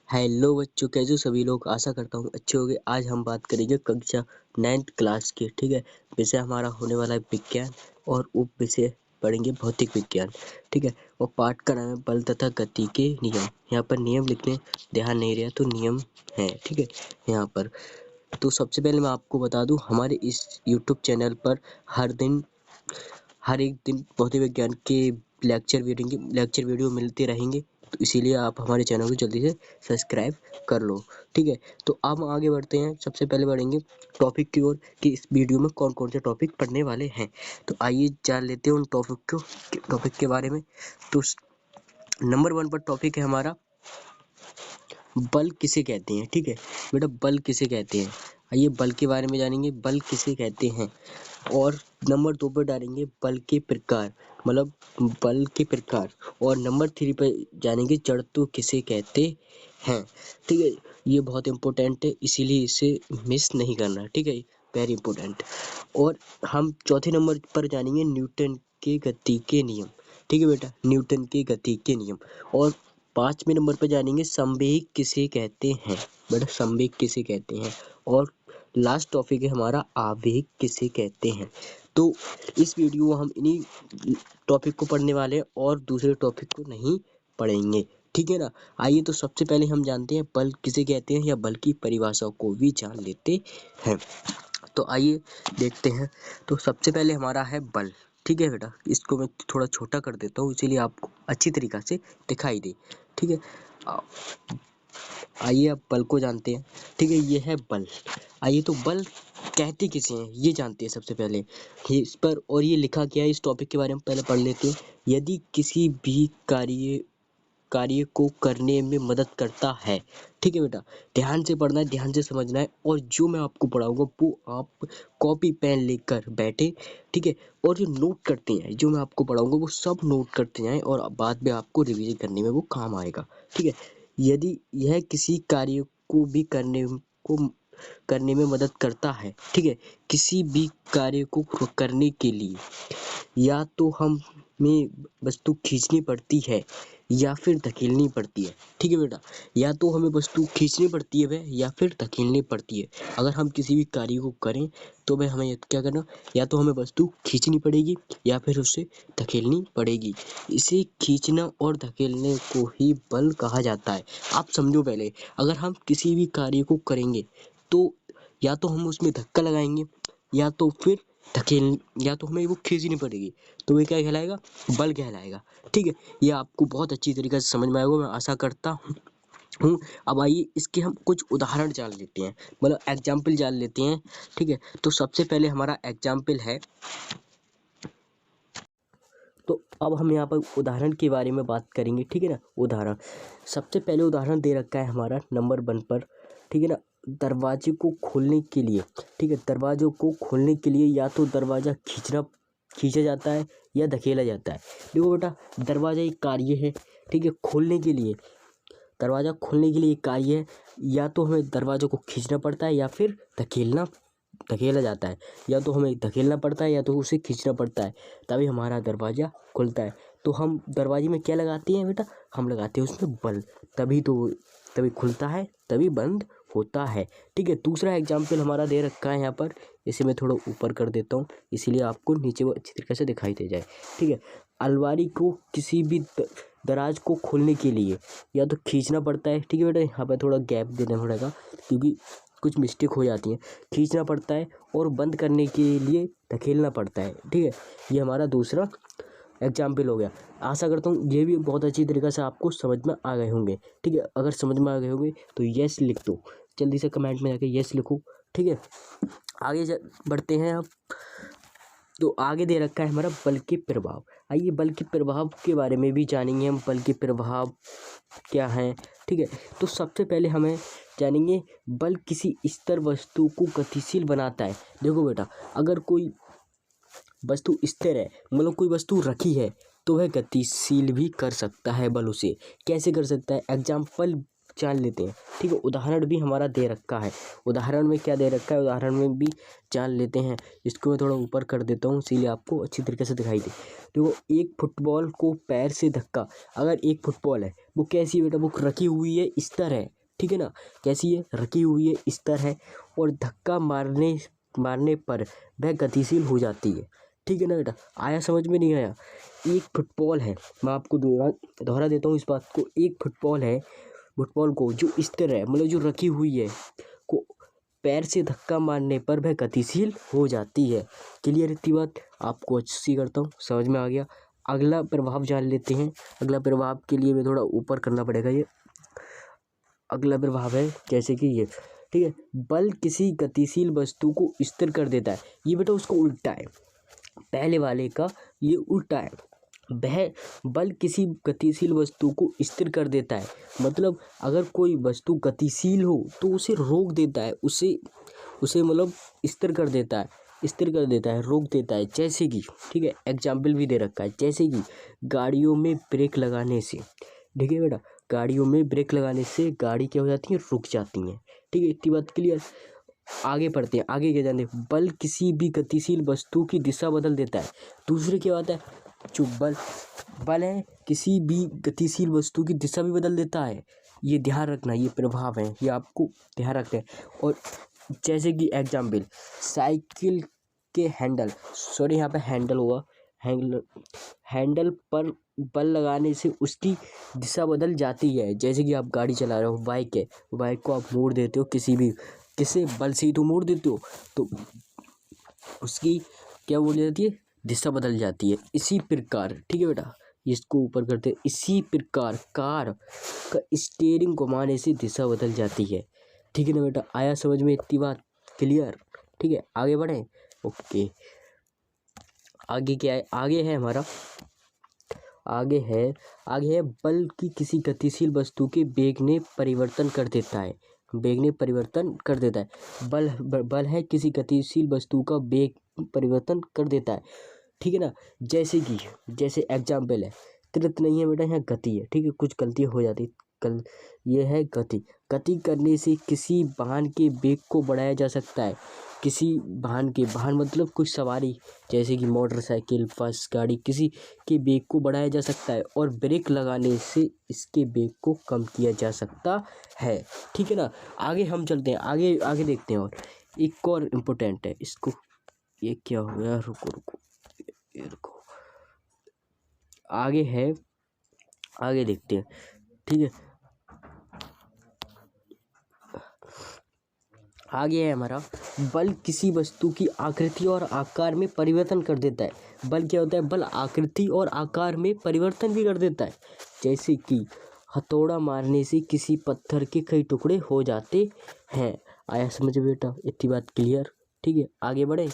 Hello बच्चों, कैसे हो सभी लोग। आशा करता हूँ अच्छे होंगे। आज हम बात करेंगे कक्षा 9th क्लास की। ठीक है, विषय हमारा होने वाला है विज्ञान और उप विषय पढ़ेंगे भौतिक विज्ञान। ठीक है, और पाठ का नाम है बल तथा गति के नियम। यहाँ पर नियम लिखने ध्यान नहीं रहा तो नियम है। ठीक है, यहाँ पर तो सबसे पहले मैं आपको बता दूं, हमारे इस यूट्यूब चैनल पर हर एक दिन भौतिक विज्ञान के लेक्चर वीडियो मिलते रहेंगे। तो इसीलिए आप हमारे चैनल को जल्दी से सब्सक्राइब कर लो। ठीक है, तो अब हम आगे बढ़ते हैं। सबसे पहले बढ़ेंगे टॉपिक की ओर कि इस वीडियो में कौन कौन से टॉपिक पढ़ने वाले हैं। तो आइए जान लेते हैं उन टॉपिक के बारे में। तो नंबर 1 पर टॉपिक है हमारा बल किसे कहते हैं। ठीक है बेटा, बल किसे कहते हैं, आइए बल के बारे में जानेंगे, बल किसे कहते हैं। और नंबर 2 पर डालेंगे बल के प्रकार, मतलब बल के प्रकार। और नंबर 3 पर जानेंगे जड़त्व किसे कहते हैं। ठीक है, ये बहुत इंपॉर्टेंट है, इसीलिए इसे मिस नहीं करना। ठीक है, वेरी इंपॉर्टेंट। और हम चौथे नंबर पर जानेंगे न्यूटन के गति के नियम। ठीक है बेटा, न्यूटन के गति के नियम। और 5वें नंबर पर जानेंगे संवेग किसे कहते हैं। बेटा, संवेग किसे कहते हैं। और लास्ट टॉपिक है हमारा आवेग किसे कहते हैं। तो इस वीडियो में हम इन्हीं टॉपिक को पढ़ने वाले हैं और दूसरे टॉपिक को नहीं पढ़ेंगे। ठीक है ना। आइए तो सबसे पहले हम जानते हैं बल किसे कहते हैं, या बल की परिभाषा को भी जान लेते हैं। तो आइए देखते हैं। तो सबसे पहले हमारा है बल। ठीक है बेटा, इसको मैं थोड़ा छोटा कर देता हूँ इसीलिए आपको अच्छी तरीक़ा से दिखाई दे। ठीक है, आइए अब बल को जानते हैं। ठीक है, ये है बल। आइए तो बल कहते किसे हैं ये जानते हैं सबसे पहले। इस पर और ये लिखा क्या है, इस टॉपिक के बारे में पहले पढ़ लेते हैं। यदि किसी भी कार्य को करने में मदद करता है। ठीक है बेटा, ध्यान से पढ़ना है, ध्यान से समझना है। और जो मैं आपको पढ़ाऊंगा वो आप कॉपी पेन लेकर बैठे। ठीक है, और जो नोट करते हैं, जो मैं आपको पढ़ाऊंगा वो सब नोट करते जाएं और बाद में आपको रिवीजन करने में वो काम आएगा। ठीक है, यदि यह किसी कार्य को भी करने में मदद करता है। ठीक है, किसी भी कार्य को करने के लिए या तो हमें वस्तु खींचनी पड़ती है या फिर धकेलनी पड़ती है। ठीक है बेटा, या तो हमें वस्तु खींचनी पड़ती है वह, या फिर धकेलनी पड़ती है। अगर हम किसी भी कार्य को करें तो वह हमें क्या करना, या तो हमें वस्तु खींचनी पड़ेगी या फिर उसे धकेलनी पड़ेगी। इसे खींचना और धकेलने को ही बल कहा जाता है। आप समझो पहले, अगर हम किसी भी कार्य को करेंगे तो या तो हम उसमें धक्का लगाएंगे या तो फिर या तो हमें वो खींचनी पड़ेगी, तो ये क्या कहलाएगा, बल कहलाएगा। ठीक है, ये आपको बहुत अच्छी तरीके से समझ में आएगा, मैं आशा करता हूँ। अब आइए इसके हम कुछ उदाहरण जान लेते हैं, मतलब एग्जाम्पल जान लेते हैं। ठीक है, तो सबसे पहले हमारा एग्जाम्पल है, तो अब हम यहाँ पर उदाहरण के बारे में बात करेंगे। ठीक है ना, उदाहरण सबसे पहले उदाहरण दे रखा है हमारा नंबर 1 पर। ठीक है ना, दरवाजे को खोलने के लिए। ठीक है, दरवाजों को खोलने के लिए या तो दरवाज़ा खींचा जाता है या धकेला जाता है। देखो बेटा, दरवाज़ा एक कार्य है। ठीक है, खोलने के लिए, दरवाज़ा खोलने के लिए एक कार्य है। या तो हमें दरवाज़ों को खींचना पड़ता है या फिर धकेला जाता है। या तो हमें धकेलना पड़ता है या तो उसे खींचना पड़ता है, तभी हमारा दरवाज़ा खुलता है। तो हम दरवाजे में क्या लगाते हैं बेटा, हम लगाते हैं उसमें बल, तभी खुलता है, तभी बंद होता है। ठीक है, दूसरा एग्जाम्पल हमारा दे रखा है यहाँ पर, इसे मैं थोड़ा ऊपर कर देता हूँ इसीलिए आपको नीचे वो अच्छी तरीके से दिखाई दे जाए। ठीक है, अलमारी को किसी भी दराज को खोलने के लिए या तो खींचना पड़ता है। ठीक है बेटा, यहाँ पर थोड़ा गैप देना पड़ेगा क्योंकि कुछ मिस्टेक हो जाती है। खींचना पड़ता है और बंद करने के लिए धकेलना पड़ता है। ठीक है, ये हमारा दूसरा एग्जाम्पल हो गया। आशा करता हूँ ये भी बहुत अच्छी तरीके से आपको समझ में आ गए होंगे। ठीक है, अगर समझ में आ गए होंगे तो यस लिख दो, जल्दी से कमेंट में जाके यस लिखो। ठीक है, आगे बढ़ते हैं। अब तो आगे दे रखा है हमारा बल के प्रभाव। आइए बल के प्रभाव के बारे में भी जानेंगे हम, बल के प्रभाव क्या हैं। ठीक है, तो सबसे पहले हमें जानेंगे बल किसी स्थिर वस्तु को गतिशील बनाता है। देखो बेटा, अगर कोई वस्तु स्थिर है, मतलब कोई वस्तु रखी है, तो वह गतिशील भी कर सकता है बल उसे। कैसे कर सकता है, एग्जाम्पल जान लेते हैं। ठीक है, उदाहरण भी हमारा दे रखा है। उदाहरण में क्या दे रखा है, उदाहरण में भी जान लेते हैं। इसको मैं थोड़ा ऊपर कर देता हूँ इसीलिए आपको अच्छी तरीके से दिखाई दे। देखो, एक फुटबॉल को पैर से धक्का, अगर एक फुटबॉल है वो कैसी है बेटा, वो रखी हुई है इस तरह है। ठीक है ना, कैसी है, रखी हुई है इस तरह है और धक्का मारने पर वह गतिशील हो जाती है। ठीक है ना बेटा, आया समझ में नहीं आया? एक फुटबॉल है, मैं आपको दोहरा देता हूँ इस बात को। एक फुटबॉल है, फुटबॉल को जो इस तरह है, मतलब जो रखी हुई है, को पैर से धक्का मारने पर वह गतिशील हो जाती है। क्लियर इतनी बात? आपको अच्छी करता हूँ, समझ में आ गया। अगला प्रभाव जान लेते हैं। अगला प्रभाव के लिए मैं थोड़ा ऊपर करना पड़ेगा। ये अगला प्रभाव है जैसे कि ये, ठीक है, बल किसी गतिशील वस्तु को स्थिर कर देता है। ये बेटा उसको उल्टा है, पहले वाले का ये उल्टा है। वह बल किसी गतिशील वस्तु को स्थिर कर देता है, मतलब अगर कोई वस्तु गतिशील हो तो उसे रोक देता है, उसे मतलब स्थिर कर देता है, रोक देता है। जैसे कि, ठीक है, एग्जाम्पल भी दे रखा है, जैसे कि गाड़ियों में ब्रेक लगाने से। ठीक है बेटा, गाड़ियों में ब्रेक लगाने से गाड़ी क्या हो जाती है, रुक जाती हैं। ठीक है, इतनी बात क्लियर? आगे पढ़ते हैं, आगे क्या जानते हैं। बल किसी भी गतिशील वस्तु की दिशा बदल देता है। दूसरे क्या बात है, जो बल है किसी भी गतिशील वस्तु की दिशा भी बदल देता है। ये ध्यान रखना, ये प्रभाव है, ये आपको ध्यान रखना है। और जैसे कि एग्जाम्पल, साइकिल के हैंडल, सॉरी यहाँ पे हैंडल होगा, हैंडल पर बल लगाने से उसकी दिशा बदल जाती है। जैसे कि आप गाड़ी चला रहे हो, बाइक है, बाइक को आप मोड़ देते हो, किसी बल से ही तो मोड़ देते हो, तो उसकी क्या बोली जाती है, दिशा बदल जाती है। इसी प्रकार, ठीक है बेटा, इसको ऊपर करते हैं, इसी प्रकार कार का स्टीयरिंग घुमाने से दिशा बदल जाती है। ठीक है ना बेटा, आया समझ में इतनी बात? क्लियर? ठीक है, आगे बढ़ें। ओके, आगे क्या है, आगे है हमारा, आगे है बल की किसी गतिशील वस्तु के वेग में परिवर्तन कर देता है। बल है किसी गतिशील वस्तु का वेग परिवर्तन कर देता है। ठीक है ना, जैसे एग्जाम्पल है, त्वरित नहीं है बेटा, यहाँ गति है। ठीक है, कुछ गलतियाँ हो जाती, ये है गति करने से किसी वाहन के वेग को बढ़ाया जा सकता है। किसी वाहन मतलब कुछ सवारी, जैसे कि मोटरसाइकिल, बस, गाड़ी, किसी के वेग को बढ़ाया जा सकता है और ब्रेक लगाने से इसके वेग को कम किया जा सकता है। ठीक है ना, आगे हम चलते हैं, आगे देखते हैं। और एक और इम्पोर्टेंट है, इसको, ये क्या हो गया, रुको, आगे देखते हैं। ठीक है, आगे है हमारा, बल किसी वस्तु की आकृति और आकार में परिवर्तन कर देता है। बल क्या होता है, बल आकृति और आकार में परिवर्तन भी कर देता है। जैसे कि हथौड़ा मारने से किसी पत्थर के कई टुकड़े हो जाते हैं। आया समझ बेटा, इतनी बात क्लियर? ठीक है, आगे बढ़े।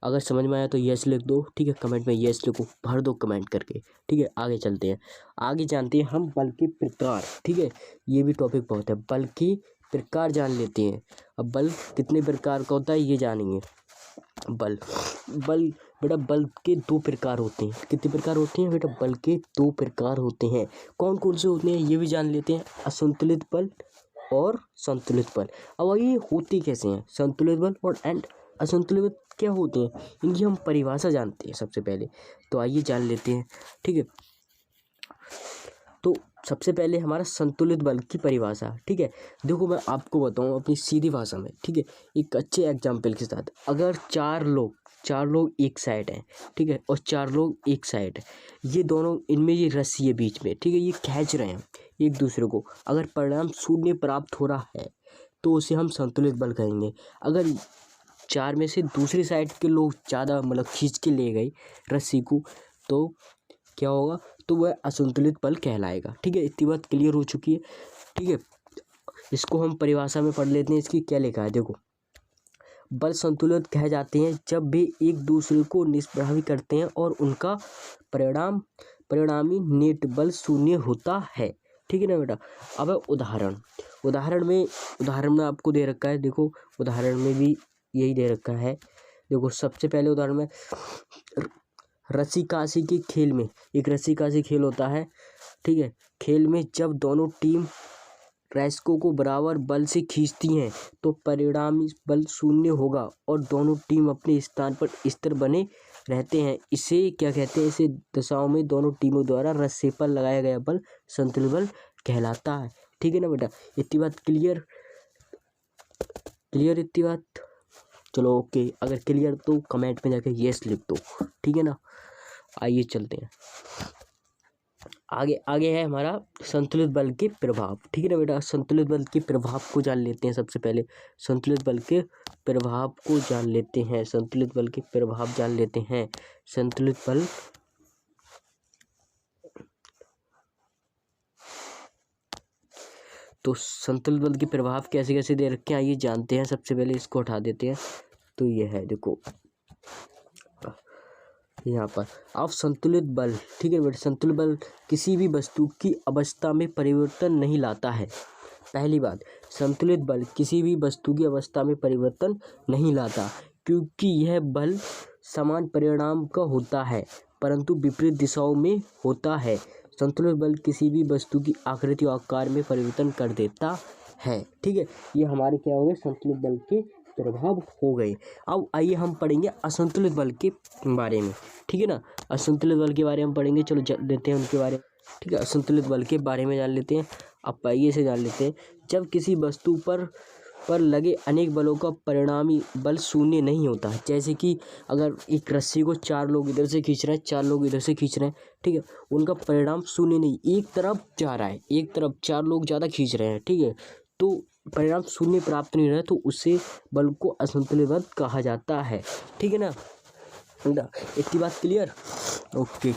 अगर समझ में आया तो यस लिख दो। ठीक है, कमेंट में यस लिखो, भर दो कमेंट करके। ठीक है, आगे चलते हैं, आगे जानते हैं हम बल के प्रकार। ठीक है, ये भी टॉपिक बहुत है, बल के प्रकार जान लेते हैं। अब बल कितने प्रकार का होता है ये जानेंगे। बल बेटा, बल के दो प्रकार होते हैं। कितने प्रकार होते हैं बेटा? बल के दो प्रकार होते हैं। कौन कौन से होते हैं ये भी जान लेते हैं, असंतुलित बल और संतुलित बल। अब ये होते कैसे हैं, संतुलित बल और असंतुलित बल क्या होते हैं, इनकी हम परिभाषा जानते हैं सबसे पहले, तो आइए जान लेते हैं। ठीक है, तो सबसे पहले हमारा संतुलित बल की परिभाषा। ठीक है, देखो मैं आपको बताऊं अपनी सीधी भाषा में। ठीक है, एक अच्छे एग्जाम्पल के साथ, अगर चार लोग एक साइड हैं, ठीक है, और चार लोग एक साइड है, ये दोनों, इनमें ये रस्सी है बीच में, ठीक है, ये खींच रहे हैं एक दूसरे को, अगर परिणाम शून्य प्राप्त हो रहा है तो उसे हम संतुलित बल कहेंगे। अगर चार में से दूसरी साइड के लोग ज़्यादा मतलब खींच के ले गए रस्सी को, तो क्या होगा, तो वह असंतुलित बल कहलाएगा। ठीक है, इतनी बात क्लियर हो चुकी है। ठीक है, इसको हम परिभाषा में पढ़ लेते हैं, इसकी क्या लिखा है, देखो, बल संतुलित कहे जाते हैं जब वे एक दूसरे को निष्प्रभावी करते हैं और उनका परिणामी नेट बल शून्य होता है। ठीक है ना बेटा। अब उदाहरण में आपको दे रखा है, देखो उदाहरण में भी यही दे रखा है। देखो सबसे पहले उदाहरण में, रस्सी काशी के खेल में, एक रस्सी काशी खेल होता है। ठीक है, खेल में जब दोनों टीम रैसकों को बराबर बल से खींचती हैं तो परिणामी बल शून्य होगा और दोनों टीम अपने स्थान पर स्थिर बने रहते हैं। इसे क्या कहते हैं? इसे दशाओं में दोनों टीमों द्वारा रस्से पर लगाया गया बल संतुलित बल कहलाता है। ठीक है ना बेटा, इतनी बात क्लियर इतनी बात? चलो ओके, अगर क्लियर तो कमेंट में जाके यस लिख दो। ठीक है ना, आइए चलते हैं आगे है हमारा संतुलित बल के प्रभाव। ठीक है ना बेटा, संतुलित बल के प्रभाव को जान लेते हैं। सबसे पहले संतुलित बल के प्रभाव को जान लेते हैं। संतुलित बल के प्रभाव जान लेते हैं। संतुलित बल तो संतुलित बल के प्रभाव कैसे कैसे दे रखे हैं आइए जानते हैं। सबसे पहले इसको हटा देते हैं। तो ये है, देखो यहाँ पर अब संतुलित बल। ठीक है बेटा, संतुलित बल किसी भी वस्तु की अवस्था में परिवर्तन नहीं लाता है। पहली बात, संतुलित बल किसी भी वस्तु की अवस्था में परिवर्तन नहीं लाता, क्योंकि यह बल समान परिमाण का होता है परंतु विपरीत दिशाओं में होता है। संतुलित बल किसी भी वस्तु की आकृति और आकार में परिवर्तन कर देता है। ठीक है, ये हमारे क्या हो गए? संतुलित बल के प्रभाव हो गए। अब आइए हम पढ़ेंगे असंतुलित बल के बारे में। ठीक है ना, असंतुलित बल के बारे में पढ़ेंगे। चलो जान लेते हैं उनके बारे में। ठीक है, असंतुलित बल के बारे में जान लेते हैं। अब आइए से जान लेते हैं। जब किसी वस्तु पर लगे अनेक बलों का परिणामी बल शून्य नहीं होता है। जैसे कि अगर एक रस्सी को 4 लोग इधर से खींच रहे हैं, 4 लोग इधर से खींच रहे हैं, ठीक है, उनका परिणाम शून्य नहीं, एक तरफ जा रहा है, एक तरफ 4 लोग ज़्यादा खींच रहे हैं, ठीक है, तो परिणाम शून्य प्राप्त नहीं रहा, तो उससे बल को असंतुलित बल कहा जाता है। ठीक है ना, इतनी बात क्लियर? ओके,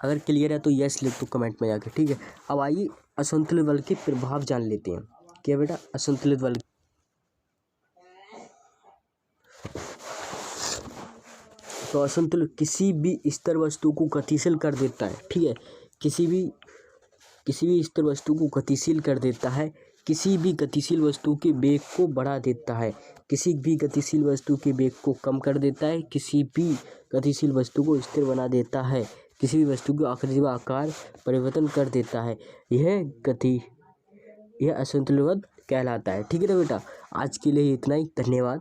अगर क्लियर है तो यस लिख दो कमेंट में जाके। ठीक है, अब आइए असंतुलित बल के प्रभाव जान लेते हैं। क्या बेटा? असंतुलित बल तो असंतुलित किसी भी स्थिर वस्तु को गतिशील कर देता है। ठीक है, किसी भी स्थिर वस्तु को गतिशील कर देता है, किसी भी गतिशील वस्तु के वेग को बढ़ा देता है, किसी भी गतिशील वस्तु के वेग को कम कर देता है, किसी भी गतिशील वस्तु को स्थिर बना देता है, किसी भी वस्तु की आकृति व आकार परिवर्तन कर देता है। यह असंतुलित कहलाता है। ठीक है ना बेटा, आज के लिए इतना ही, धन्यवाद।